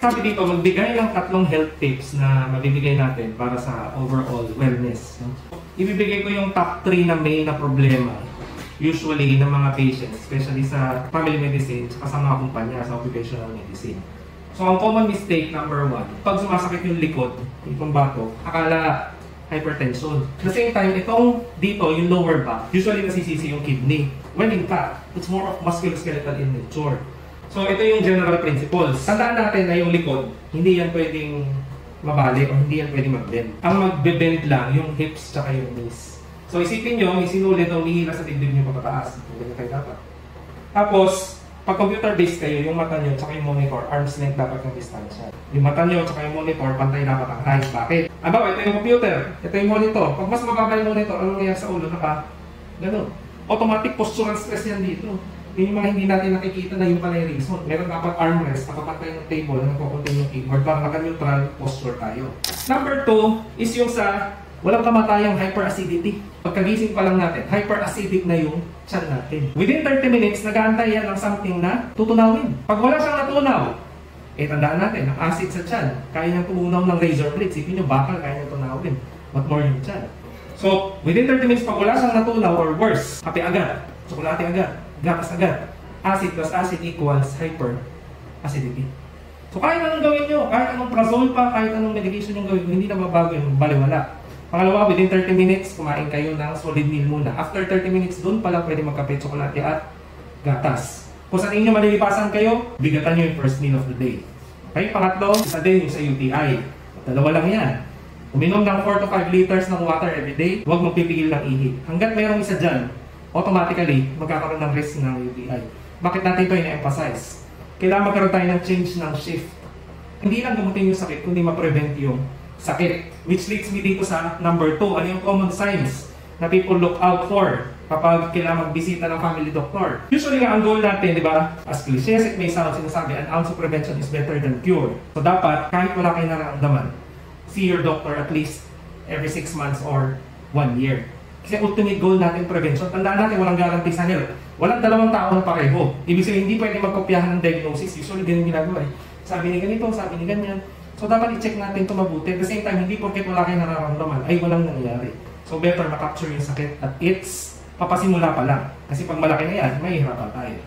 Sabi dito, magbigay ng 3 health tips na mabibigay natin para sa overall wellness. Ibibigay ko yung top 3 na main na problema usually ng mga patients, especially sa family medicine at sa mga kumpanya sa occupational medicine. So, ang common mistake number 1, pag sumasakit yung likod, itong bato, akala hypertension. At the same time, itong dito, yung lower back, usually nasisisi yung kidney. When in fact, it's more of musculoskeletal in nature. So, ito yung general principles. Tandaan natin na yung likod, hindi yan pwedeng mabali o hindi yan pwedeng mag-bend. Ang mag-bend lang, yung hips tsaka yung knees. So, isipin nyo, may sinulid o umihila sa dibdib nyo papataas. Ganyan kayo dapat. Tapos, pag computer-based kayo, yung mata nyo tsaka yung monitor, arm's length dapat yung distansya. Yung mata nyo tsaka yung monitor, pantay dapat ang eyes. Bakit? Aba, ito yung computer, ito yung monitor. Pag mas mababa yung monitor, anong nangyayari sa ulo? Ganun. Automatic postural stress yan dito. Yun yung mga hindi natin nakikita na yung pala yung reason. Meron dapat armrest, nakapantay ng table, nagpapuntin yung keyboard para naka-neutral posture tayo. Number 2 is yung sa walang kamatayang hyperacidity. Pagkagising pa lang natin, hyperacidic na yung tiyan natin. Within 30 minutes, nag-aantay yan ng something na tutunawin. Pag wala siyang natunaw, tandaan natin, ang acid sa tiyan, kaya niyang tumunaw ng razor blade. Sipin nyo, bakal kaya niyang tunawin. What more yung tiyan? So, within 30 minutes, pag wala siyang natunaw or worse, kape agad, tsokolate agad, gatas agad. Acid plus acid equals hyperacidity. So, kahit anong gawin nyo, kahit anong prazol pa, kahit anong medication yung gawin, hindi na mabago yung baliwala. Pangalawa, within 30 minutes, kumain kayo ng solid meal muna. After 30 minutes, doon pa lang pwede magkape, tsokolate at gatas. Kung sa inyo malilipasan kayo, bigatan nyo yung first meal of the day. Okay, pangatlo, isa din yung sa UTI. Dalawa lang yan. Uminom ng 4 to 5 liters ng water every day, huwag magpipigil ng ihi. Hanggat mayroong isa dyan, automatically, magkakaroon ng risk ng UTI. Bakit natin ito ina-emphasize? Kailangan magkaroon tayo ng change ng shift. Hindi lang gamutin yung sakit, kundi ma-prevent yung sakit. Which leads me dito sa number 2. Ano yung common signs na people look out for kapag kailangan magbisita ng family doctor? Usually nga, ang goal natin, di ba? As cliché as it may sound, sinasabi, an ounce of prevention is better than cure. So dapat, kahit wala kayo nararamdaman, see your doctor at least every 6 months or 1 year. Kasi ultimate goal natin, prevention. Tandaan natin, walang guarantee sa health. Walang dalawang tao na pareho. Ibig sabihin, hindi pwede magkopyahan ng diagnosis. Usually, ganyan ginagawa eh. Sabi ni ganito, sabi ni ganyan. So, dapat i-check natin ito mabuti. At the same time, hindi porket wala kayong nararamdaman, ay walang nangyayari. So, better na-capture yung sakit at it's papasimula pa lang. Kasi pag malaki na yan, mahihirapan tayo.